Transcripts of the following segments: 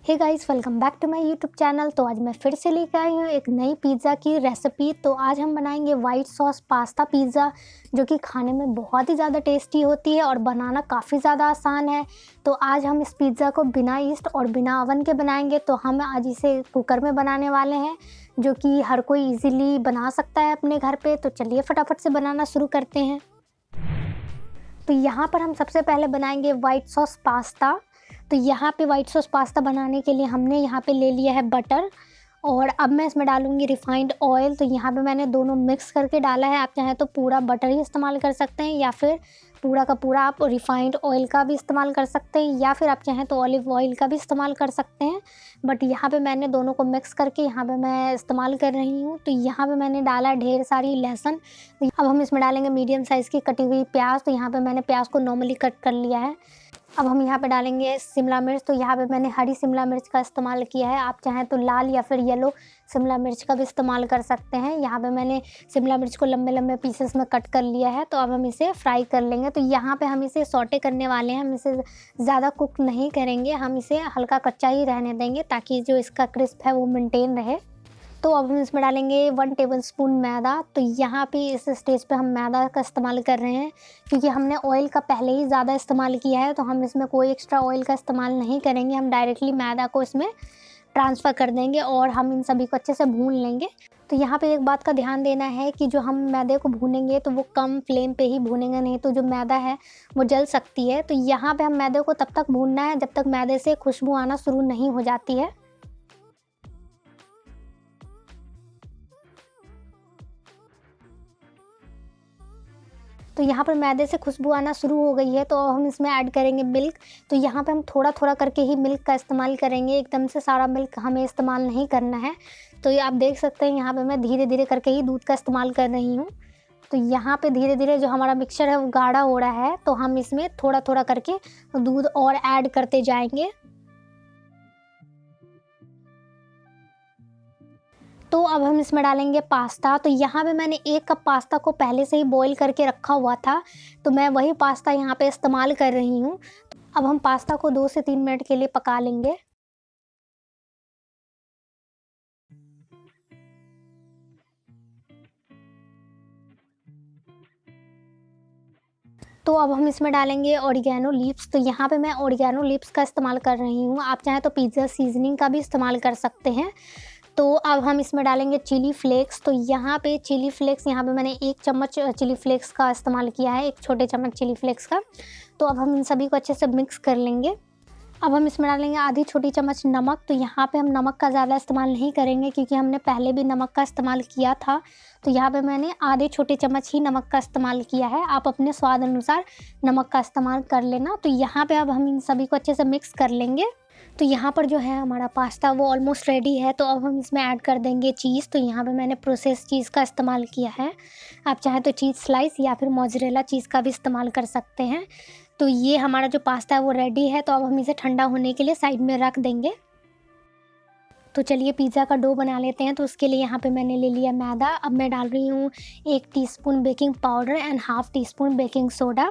Hey guys, welcome back to my YouTube channel. तो आज मैं फिर से लेकर आई हूँ एक नई पिज़्ज़ा की रेसिपी। तो आज हम बनाएंगे वाइट सॉस पास्ता पिज़्ज़ा, जो कि खाने में बहुत ही ज़्यादा टेस्टी होती है और बनाना काफ़ी ज़्यादा आसान है। तो आज हम इस पिज़्ज़ा को बिना ईस्ट और बिना ओवन के बनाएंगे। तो हम आज इसे कुकर में बनाने वाले हैं, जो कि हर कोई ईज़िली बना सकता है अपने घर पे। तो चलिए फटाफट से बनाना शुरू करते हैं। तो यहाँ पर हम सबसे पहले बनाएंगे वाइट सॉस पास्ता। तो यहाँ पे वाइट सॉस पास्ता बनाने के लिए हमने यहाँ पे ले लिया है बटर, और अब मैं इसमें डालूँगी रिफाइंड ऑयल। तो यहाँ पे मैंने दोनों मिक्स करके डाला है। आप चाहें तो पूरा बटर ही इस्तेमाल कर सकते हैं, या फिर पूरा का पूरा आप रिफाइंड ऑयल का भी इस्तेमाल कर सकते हैं, या फिर आप चाहें तो ऑलिव ऑयल का भी इस्तेमाल कर सकते हैं। बट यहाँ पे मैंने दोनों को मिक्स करके यहाँ पे मैं इस्तेमाल कर रही हूँ। तो यहाँ पे मैंने डाला ढेर सारी लहसुन। तो अब हम इसमें डालेंगे मीडियम साइज़ की कटी हुई प्याज। तो यहाँ पे मैंने प्याज को नॉर्मली कट कर लिया है। अब हम यहाँ पे डालेंगे शिमला मिर्च। तो यहाँ पे मैंने हरी शिमला मिर्च का इस्तेमाल किया है। आप चाहें तो लाल या फिर येलो शिमला मिर्च का भी इस्तेमाल कर सकते हैं। यहाँ पे मैंने शिमला मिर्च को लंबे लंबे पीसेस में कट कर लिया है। तो अब हम इसे फ्राई कर लेंगे। तो यहाँ पे हम इसे सौटे करने वाले हैं। हम इसे ज़्यादा कुक नहीं करेंगे, हम इसे हल्का कच्चा ही रहने देंगे, ताकि जो इसका क्रिस्प है वो मेंटेन रहे। तो अब हम इसमें डालेंगे 1 टेबलस्पून मैदा। तो यहाँ पे इस स्टेज पे हम मैदा का इस्तेमाल कर रहे हैं, क्योंकि हमने ऑयल का पहले ही ज़्यादा इस्तेमाल किया है। तो हम इसमें कोई एक्स्ट्रा ऑयल का इस्तेमाल नहीं करेंगे, हम डायरेक्टली मैदा को इसमें ट्रांसफ़र कर देंगे और हम इन सभी को अच्छे से भून लेंगे। तो यहाँ पे एक बात का ध्यान देना है कि जो हम मैदे को भूनेंगे तो वो कम फ्लेम पे ही भूनेंगे, नहीं तो जो मैदा है वो जल सकती है। तो यहाँ पे हम मैदे को तब तक भूनना है जब तक मैदे से खुशबू आना शुरू नहीं हो जाती है। तो यहाँ पर मैदे से खुशबू आना शुरू हो गई है। तो अब हम इसमें ऐड करेंगे मिल्क। तो यहाँ पे हम थोड़ा-थोड़ा करके ही मिल्क का इस्तेमाल करेंगे, एकदम से सारा मिल्क हमें इस्तेमाल नहीं करना है। तो ये आप देख सकते हैं, यहाँ पे मैं धीरे-धीरे करके ही दूध का इस्तेमाल कर रही हूँ। तो यहाँ पे धीरे-धीरे जो हमारा मिक्सचर है वो गाढ़ा हो रहा है, तो हम इसमें थोड़ा-थोड़ा करके दूध और ऐड करते जाएँगे। तो अब हम इसमें डालेंगे पास्ता। तो यहाँ पे मैंने 1 कप पास्ता को पहले से ही बॉईल करके रखा हुआ था, तो मैं वही पास्ता यहाँ पे इस्तेमाल कर रही हूँ। अब हम पास्ता को 2 से 3 मिनट के लिए पका लेंगे। तो अब हम इसमें डालेंगे ऑरिगैनो लीव्स। तो यहाँ पे मैं ऑरिगैनो लीव्स का इस्तेमाल कर रही हूँ, आप चाहें तो पिज़्ज़ा सीज़निंग का भी इस्तेमाल कर सकते हैं। तो अब हम इसमें डालेंगे चिली फ्लेक्स। तो यहाँ पे चिली फ्लेक्स, यहाँ पे मैंने 1 चम्मच चिली फ्लेक्स का इस्तेमाल किया है, 1 छोटे चम्मच चिली फ्लेक्स का। तो अब हम इन सभी को अच्छे से मिक्स कर लेंगे। अब हम इसमें डालेंगे आधी छोटी चम्मच नमक। तो यहाँ पे हम नमक का ज़्यादा इस्तेमाल नहीं करेंगे, क्योंकि हमने पहले भी नमक का इस्तेमाल किया था। तो यहाँ पे मैंने आधे छोटे चम्मच ही नमक का इस्तेमाल किया है, आप अपने स्वाद अनुसार नमक का इस्तेमाल कर लेना। तो यहाँ पे अब हम इन सभी को अच्छे से मिक्स कर लेंगे। तो यहाँ पर जो है हमारा पास्ता वो ऑलमोस्ट रेडी है। तो अब हम इसमें ऐड कर देंगे चीज़। तो यहाँ पे मैंने प्रोसेस्ड चीज़ का इस्तेमाल किया है, आप चाहें तो चीज़ स्लाइस या फिर मोज़रेला चीज़ का भी इस्तेमाल कर सकते हैं। तो ये हमारा जो पास्ता है वो रेडी है। तो अब हम इसे ठंडा होने के लिए साइड में रख देंगे। तो चलिए पिज़्ज़ा का डो बना लेते हैं। तो उसके लिए यहाँ पे मैंने ले लिया मैदा। अब मैं डाल रही हूँ 1 teaspoon baking powder and half teaspoon baking soda.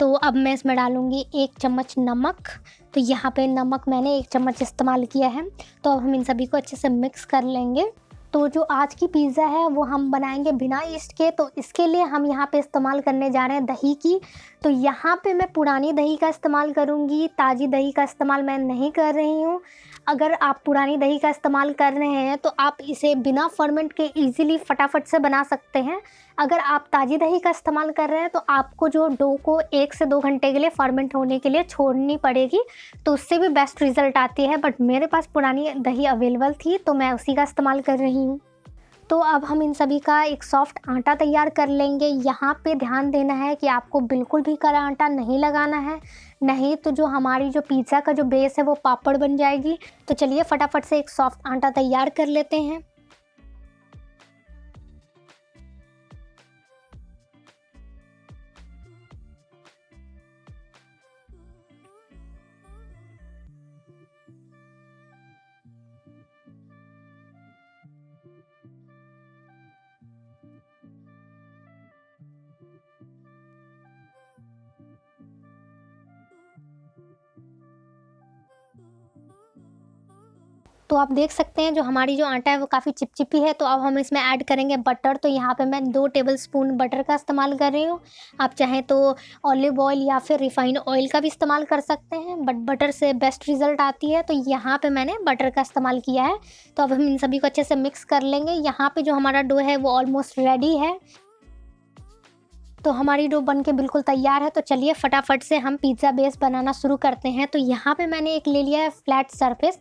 तो अब मैं इसमें डालूँगी 1 चम्मच नमक। तो यहाँ पे नमक मैंने 1 चम्मच इस्तेमाल किया है। तो अब हम इन सभी को अच्छे से मिक्स कर लेंगे। तो जो आज की पिज़्ज़ा है वो हम बनाएंगे बिना यीस्ट के। तो इसके लिए हम यहाँ पे इस्तेमाल करने जा रहे हैं दही की। तो यहाँ पे मैं पुरानी दही का इस्तेमाल करूँगी, ताज़ी दही का इस्तेमाल मैं नहीं कर रही हूँ। अगर आप पुरानी दही का इस्तेमाल कर रहे हैं तो आप इसे बिना फर्मेंट के ईज़िली फटाफट से बना सकते हैं। अगर आप ताज़ी दही का इस्तेमाल कर रहे हैं तो आपको जो डो को 1 से 2 घंटे के लिए फर्मेंट होने के लिए छोड़नी पड़ेगी, तो उससे भी बेस्ट रिज़ल्ट आती है। बट मेरे पास पुरानी दही अवेलेबल थी, तो मैं उसी का इस्तेमाल कर रही हूँ। तो अब हम इन सभी का एक सॉफ्ट आटा तैयार कर लेंगे। यहाँ पे ध्यान देना है कि आपको बिल्कुल भी कड़ा आटा नहीं लगाना है, नहीं तो जो हमारी जो पिज़्ज़ा का जो बेस है वो पापड़ बन जाएगी। तो चलिए फटाफट से एक सॉफ्ट आटा तैयार कर लेते हैं। तो आप देख सकते हैं जो हमारी जो आटा है वो काफ़ी चिपचिपी है। तो अब हम इसमें ऐड करेंगे बटर। तो यहाँ पे मैं 2 टेबलस्पून बटर का इस्तेमाल कर रही हूँ। आप चाहें तो ऑलिव ऑयल या फिर रिफाइंड ऑयल का भी इस्तेमाल कर सकते हैं, बट बटर से बेस्ट रिज़ल्ट आती है। तो यहाँ पे मैंने बटर का इस्तेमाल किया है। तो अब हम इन सभी को अच्छे से मिक्स कर लेंगे। यहाँ पे जो हमारा डो है वो ऑलमोस्ट रेडी है। तो हमारी डो बन के बिल्कुल तैयार है। तो चलिए फटाफट से हम पिज़्ज़ा बेस बनाना शुरू करते हैं। तो यहाँ पे मैंने एक ले लिया है फ्लैट सरफेस,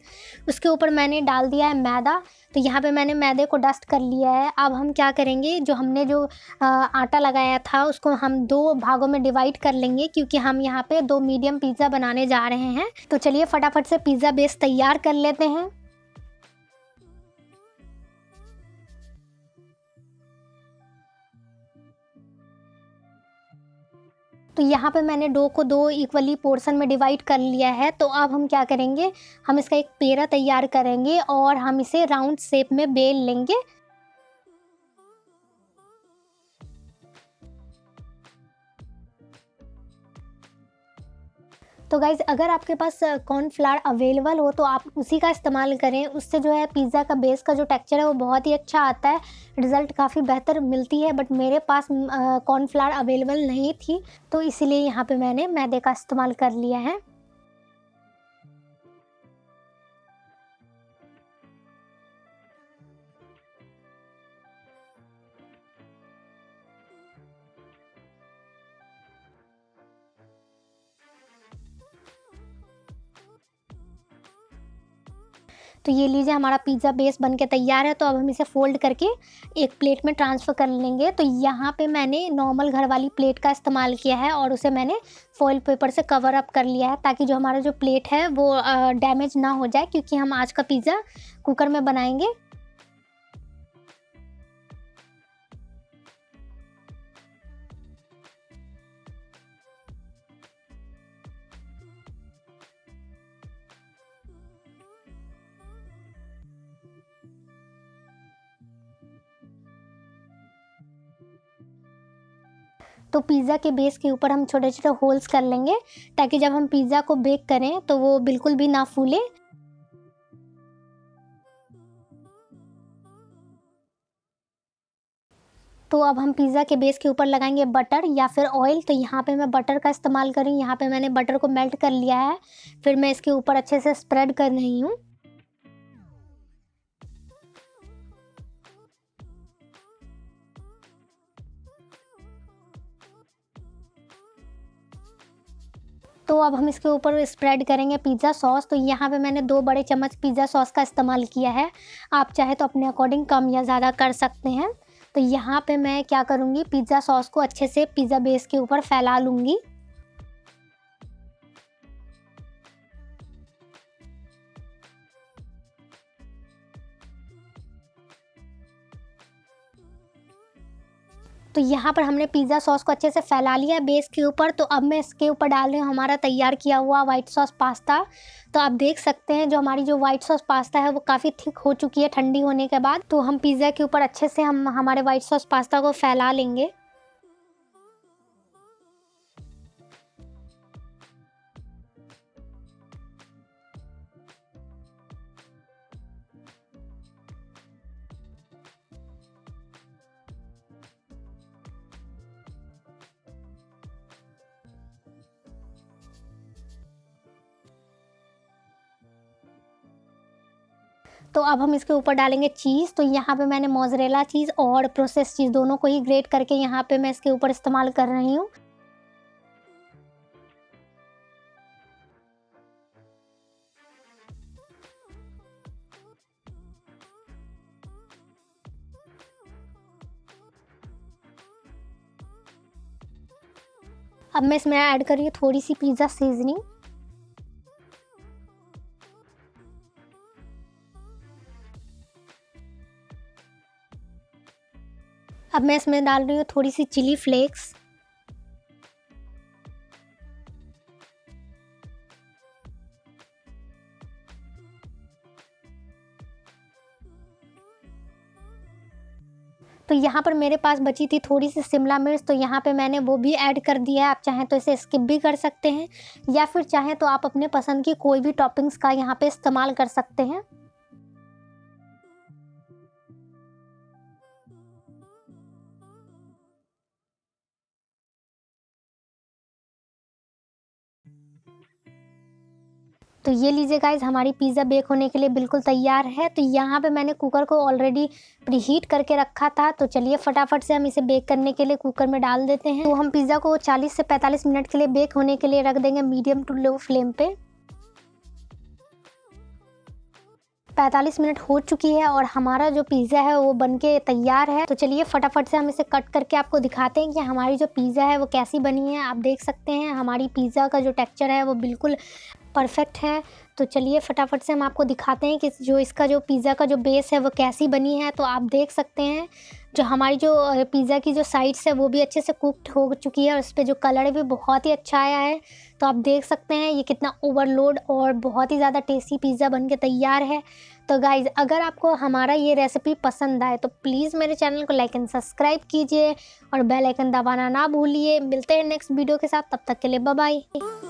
उसके ऊपर मैंने डाल दिया है मैदा। तो यहाँ पे मैंने मैदे को डस्ट कर लिया है। अब हम क्या करेंगे, जो हमने जो आटा लगाया था उसको हम 2 भागों में डिवाइड कर लेंगे, क्योंकि हम यहाँ पे 2 मीडियम पिज़्ज़ा बनाने जा रहे हैं। तो चलिए फटाफट से पिज़्ज़ा बेस तैयार कर लेते हैं। तो यहाँ पे मैंने डो को 2 इक्वली पोर्शन में डिवाइड कर लिया है। तो अब हम क्या करेंगे, हम इसका एक पेड़ा तैयार करेंगे और हम इसे राउंड शेप में बेल लेंगे। तो गाइज़, अगर आपके पास कॉर्नफ्लावर अवेलेबल हो तो आप उसी का इस्तेमाल करें। उससे जो है पिज़्ज़ा का बेस का जो टेक्सचर है वो बहुत ही अच्छा आता है, रिज़ल्ट काफ़ी बेहतर मिलती है। बट मेरे पास कॉर्नफ्लावर अवेलेबल नहीं थी, तो इसीलिए यहाँ पे मैंने मैदे का इस्तेमाल कर लिया है। तो ये लीजिए, हमारा पिज़्ज़ा बेस बन के तैयार है। तो अब हम इसे फ़ोल्ड करके एक प्लेट में ट्रांसफ़र कर लेंगे। तो यहाँ पे मैंने नॉर्मल घर वाली प्लेट का इस्तेमाल किया है और उसे मैंने फ़ॉइल पेपर से कवर अप कर लिया है, ताकि जो हमारा जो प्लेट है वो डैमेज ना हो जाए, क्योंकि हम आज का पिज़्ज़ा कुकर में बनाएंगे। तो पिज़्ज़ा के बेस के ऊपर हम छोटे-छोटे होल्स कर लेंगे, ताकि जब हम पिज़्ज़ा को बेक करें तो वो बिल्कुल भी ना फूले। तो अब हम पिज़्ज़ा के बेस के ऊपर लगाएंगे बटर या फिर ऑयल। तो यहाँ पे मैं बटर का इस्तेमाल कर रही हूँ। यहाँ पे मैंने बटर को मेल्ट कर लिया है, फिर मैं इसके ऊपर अच्छे से स्प्रेड कर रही हूँ। तो अब हम इसके ऊपर स्प्रेड करेंगे पिज़्ज़ा सॉस। तो यहाँ पे मैंने 2 बड़े चम्मच पिज़्ज़ा सॉस का इस्तेमाल किया है। आप चाहे तो अपने अकॉर्डिंग कम या ज़्यादा कर सकते हैं। तो यहाँ पे मैं क्या करूँगी, पिज़्ज़ा सॉस को अच्छे से पिज़्ज़ा बेस के ऊपर फैला लूँगी। तो यहाँ पर हमने पिज़्ज़ा सॉस को अच्छे से फैला लिया है बेस के ऊपर। तो अब मैं इसके ऊपर डाल रही हूँ हमारा तैयार किया हुआ व्हाइट सॉस पास्ता। तो आप देख सकते हैं जो हमारी जो व्हाइट सॉस पास्ता है वो काफ़ी थिक हो चुकी है ठंडी होने के बाद। तो हम पिज़्ज़ा के ऊपर अच्छे से हम हमारे व्हाइट सॉस पास्ता को फैला लेंगे। तो अब हम इसके ऊपर डालेंगे चीज़। तो यहाँ पे मैंने मोज़रेला चीज़ और प्रोसेस्ड चीज़ दोनों को ही ग्रेट करके यहाँ पे मैं इसके ऊपर इस्तेमाल कर रही हूँ। अब मैं इसमें ऐड कर रही हूँ थोड़ी-सी पिज़्ज़ा सीज़निंग। अब मैं इसमें डाल रही हूँ थोड़ी-सी चिली फ्लेक्स। तो यहाँ पर मेरे पास बची थी थोड़ी-सी शिमला मिर्च, तो यहाँ पे मैंने वो भी ऐड कर दिया है। आप चाहें तो इसे स्किप भी कर सकते हैं, या फिर चाहें तो आप अपने पसंद की कोई भी टॉपिंग्स का यहाँ पे इस्तेमाल कर सकते हैं। तो ये लीजिए गाइज़, हमारी पिज़्ज़ा बेक होने के लिए बिल्कुल तैयार है। तो यहाँ पे मैंने कुकर को ऑलरेडी प्रीहीट करके रखा था। तो चलिए फटाफट से हम इसे बेक करने के लिए कुकर में डाल देते हैं। तो हम पिज़्ज़ा को 40 से 45 मिनट के लिए बेक होने के लिए रख देंगे मीडियम टू लो फ्लेम पे। 45 मिनट हो चुकी है और हमारा जो पिज़्ज़ा है वो बनके तैयार है। तो चलिए फटाफट से हम इसे कट करके आपको दिखाते हैं कि हमारी जो पिज़्ज़ा है वो कैसी बनी है। आप देख सकते हैं हमारी पिज़्ज़ा का जो टेक्सचर है वो बिल्कुल परफेक्ट है। तो चलिए फटाफट से हम आपको दिखाते हैं कि जो इसका जो पिज़्ज़ा का जो बेस है वो कैसी बनी है। तो आप देख सकते हैं जो हमारी जो पिज़्ज़ा की जो साइड्स है वो भी अच्छे से कुक्ड हो चुकी है और उस पे जो कलर भी बहुत ही अच्छा आया है। तो आप देख सकते हैं ये कितना ओवरलोड और बहुत ही ज़्यादा टेस्टी पिज़्ज़ा बन के तैयार है। तो गाइज़, अगर आपको हमारा ये रेसिपी पसंद आए तो प्लीज़ मेरे चैनल को लाइक एंड सब्सक्राइब कीजिए और बेल आइकन दबाना ना भूलिए। मिलते हैं नेक्स्ट वीडियो के साथ, तब तक के लिए बाय बाय।